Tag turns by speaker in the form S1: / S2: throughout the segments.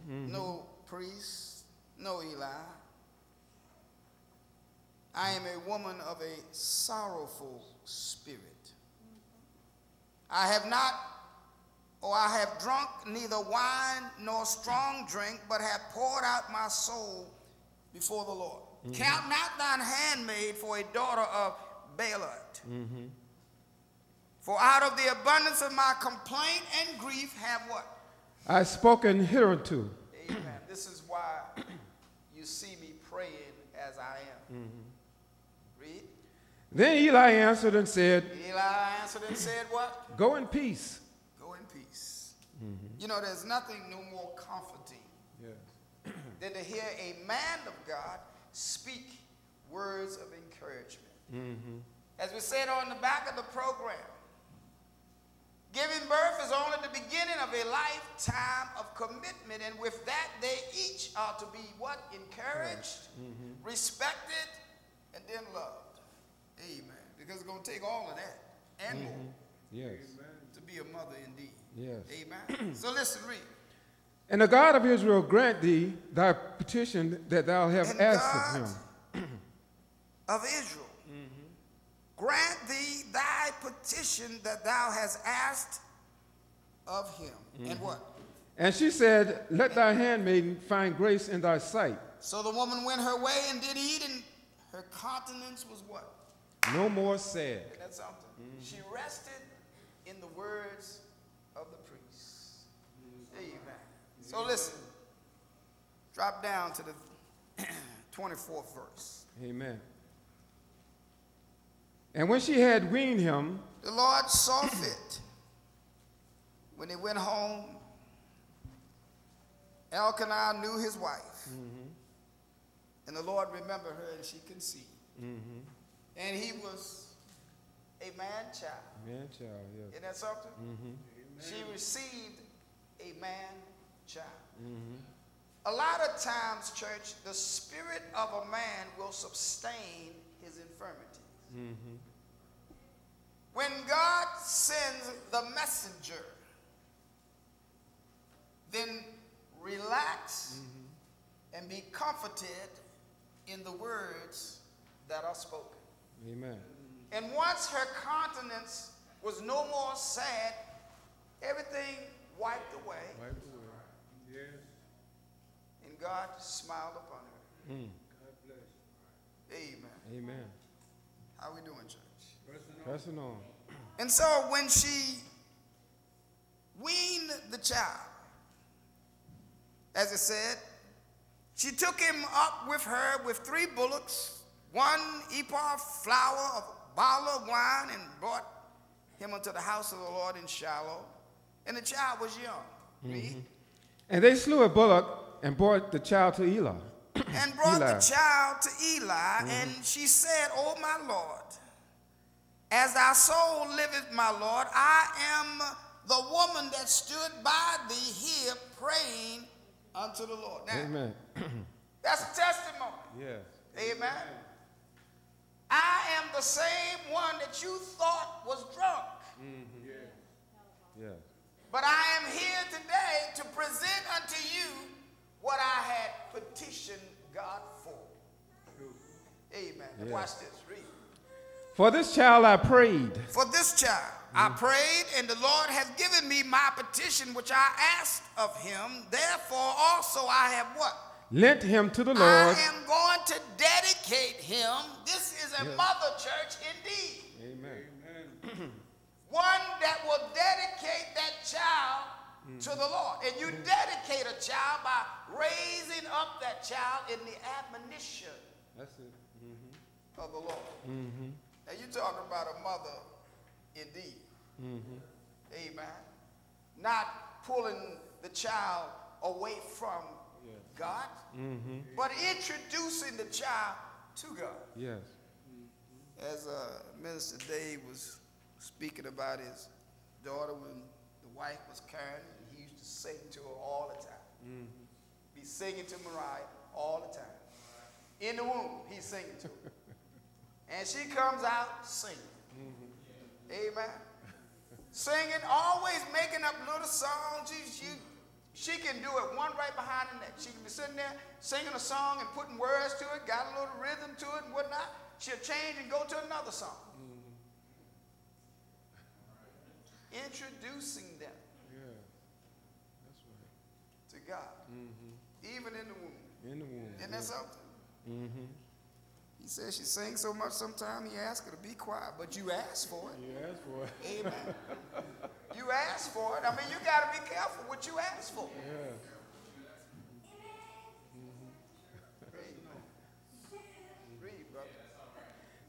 S1: no priest, no Eli. I am a woman of a sorrowful spirit. I have not, or I have drunk neither wine nor strong drink, but have poured out my soul before the Lord. Count not thine handmaid for a daughter of Baalit. For out of the abundance of my complaint and grief have what?
S2: I spoken hitherto.
S1: Amen. This is why you see me praying as I am. Read.
S2: Then Eli answered and said,
S1: What?
S2: Go in peace.
S1: Go in peace. You know, there's nothing no more comforting than to hear a man of God speak words of encouragement. As we said on the back of the program, giving birth is only the beginning of a lifetime of commitment, and with that, they each are to be what? Encouraged, respected, and then loved. Amen. Because it's going to take all of that and more to be a mother indeed. Amen. So listen, read.
S2: And the God of Israel grant thee thy petition that thou hast asked of him.
S1: Of Israel, grant thee thy petition that thou hast asked of him. And what?
S2: And she said, Let thy handmaiden find grace in thy sight.
S1: So the woman went her way and did eat, and her countenance was what?
S2: No more sad.
S1: Isn't that something? She rested in the words of the priest. Amen. So listen, drop down to the 24th verse.
S2: Amen. And when she had weaned him,
S1: the Lord saw fit. When they went home, Elkanah knew his wife. And the Lord remembered her, and she conceived. And he was a man-child.
S2: Man-child, yes.
S1: Isn't that something? She received a man-child. A lot of times, church, the spirit of a man will sustain his infirmities. When God sends the messenger, then relax and be comforted in the words that are spoken.
S2: Amen.
S1: And once her countenance was no more sad, everything wiped away.
S3: Yes.
S1: And God smiled upon her.
S3: God bless.
S1: Amen.
S2: Amen.
S1: How we doing, church?
S2: Pressing on.
S1: And so when she weaned the child, as it said, she took him up with her with 3 bullocks, 1 ephah of flour, a bottle of wine, and brought him unto the house of the Lord in Shiloh. And the child was young. Read.
S2: And they slew a bullock and brought the child to Eli.
S1: And brought the child to Eli, and she said, O my Lord, as thy soul liveth, my Lord, I am the woman that stood by thee here praying unto the Lord. Now,
S2: Amen.
S1: that's a testimony.
S2: Yes.
S1: Amen. I am the same one that you thought was drunk.
S2: Yes.
S1: But I am here today to present unto you what I had petitioned God for. Amen.
S2: Yes.
S1: Watch this. Read.
S2: For this child I prayed.
S1: For this child I prayed, and the Lord hath given me my petition which I asked of him. Therefore also I have what?
S2: Lent him to the Lord.
S1: I am going to dedicate him. This is a mother church indeed.
S2: Amen.
S1: One that will dedicate that child to the Lord. And you dedicate a child by raising up that child in the admonition
S2: That's it.
S1: of the Lord. Now you're talking about a mother indeed. Amen. Not pulling the child away from God, but introducing the child to God.
S2: Yes.
S1: As Minister Dave was speaking about his daughter when the wife was carrying, he used to sing to her all the time. Be singing to Mariah all the time. In the womb, he's singing to her. And she comes out singing. Amen. Singing, always making up little songs. She can do it one right behind the next. She can be sitting there singing a song and putting words to it, got a little rhythm to it and whatnot. She'll change and go to another song. Introducing them to God, even in the womb.
S2: In the womb.
S1: Isn't that something? He says she sings so much sometimes he asks her to be quiet, but you ask for it.
S2: You asked for it.
S1: Amen. You ask for it. I mean, you got to be careful what you ask for.
S2: Yeah.
S1: Read, brother.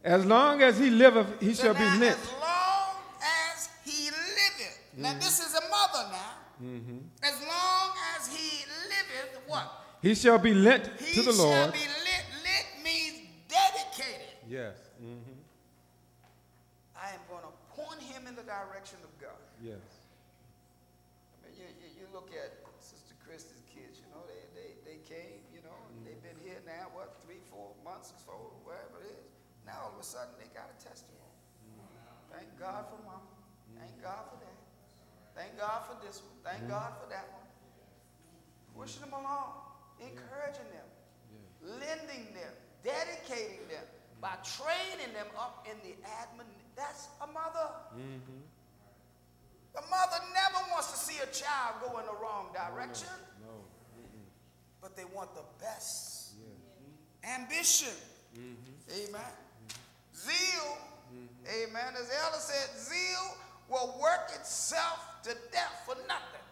S2: As long as he liveth, he shall be
S1: now,
S2: lent.
S1: as long as he liveth. Now, this is a mother now. As long as he liveth, what?
S2: He shall be lent
S1: He
S2: to the
S1: shall
S2: Lord.
S1: be lit. Lit means dedicated.
S2: Yes.
S1: I am going to point him in the direction of God.
S2: Yes.
S1: I mean, you look at Sister Christy's kids, you know, they came, you know, and they've been here now, what, 3, 4 months, 4, whatever it is. Now all of a sudden they got a testimony. Thank God for mom. Thank God for that. Thank God for this one. Thank God for that one. Pushing them along, encouraging them, lending them, dedicating them, by training them up in the admin. That's a mother. The mother never wants to see a child go in the wrong direction.
S2: No.
S1: But they want the best. Ambition. Amen. Zeal. Amen. As the elder said, zeal will work itself to death for nothing.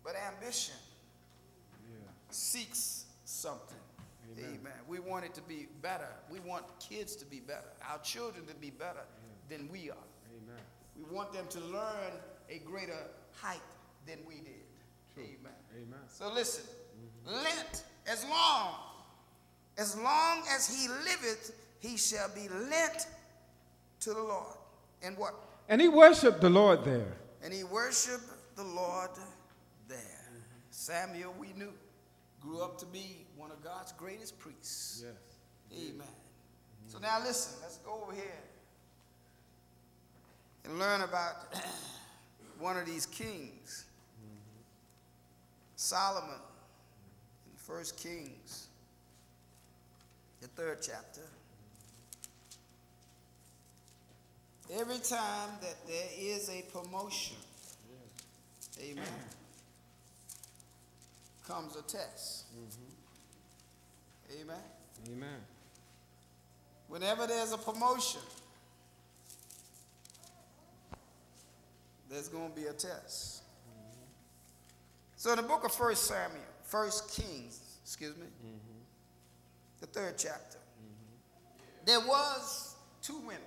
S1: But ambition seeks something. Amen. We want it to be better. We want kids to be better. Our children to be better than we are.
S2: Amen.
S1: We want them to learn a greater height than we did.
S2: True.
S1: Amen.
S2: Amen.
S1: So listen, lent, as long as he liveth, he shall be lent to the Lord. And what?
S2: And he worshiped the Lord there.
S1: And he worshiped the Lord there. Samuel, we knew, grew up to be one of God's greatest priests.
S2: Yes.
S1: Amen. So now listen, let's go over here and learn about one of these kings. Solomon in 1 Kings, the 3rd chapter. Every time that there is a promotion, amen, comes a test. Amen.
S2: Amen.
S1: Whenever there's a promotion, there's going to be a test. So in the book of 1 Kings, the 3rd chapter, there was 2 women.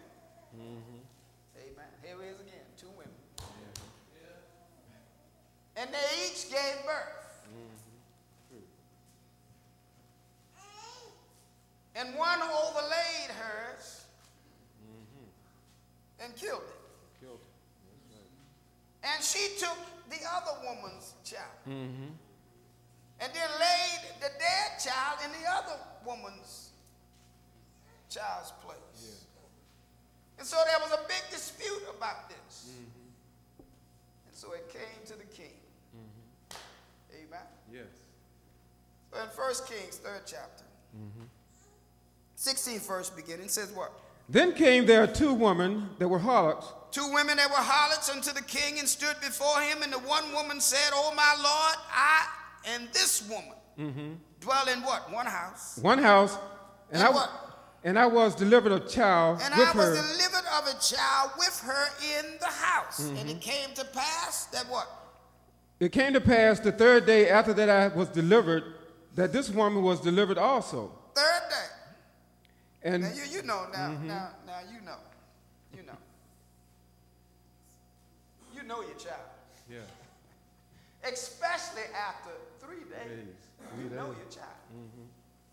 S1: Amen. Here it is again, 2 women. And they each gave birth. And one overlaid hers and killed it. And she took the other woman's child and then laid the dead child in the other woman's child's place. And so there was a big dispute about this. And so it came to the king. Amen.
S2: Yes.
S1: So in 1 Kings, 3rd chapter, 16th verse beginning, says what?
S2: Then came there 2 women that were harlots.
S1: 2 women that were harlots unto the king and stood before him. And the one woman said, O my Lord, I and this woman dwell in what? One house.
S2: One house.
S1: And what?
S2: And I was delivered a child
S1: And
S2: with
S1: I
S2: her.
S1: was delivered of a child with her in the house. And it came to pass that what?
S2: It came to pass the 3rd day after that I was delivered, that this woman was delivered also.
S1: 3rd day.
S2: And
S1: Now you know now you know. You know your child.
S2: yeah.
S1: Especially after 3 days. You know your child.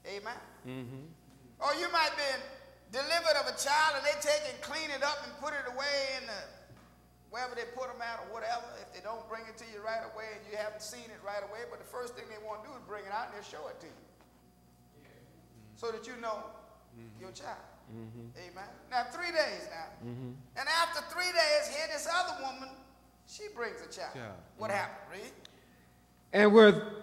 S1: Amen. Or you might be delivered of a child and they take and clean it up and put it away in the, wherever they put them at or whatever, if they don't bring it to you right away and you haven't seen it right away, but the first thing they want to do is bring it out and they'll show it to you. So that you know your child. Amen. Now 3 days now. And after 3 days, here this other woman She brings a child.
S2: Child.
S1: What happened? Read.
S2: And where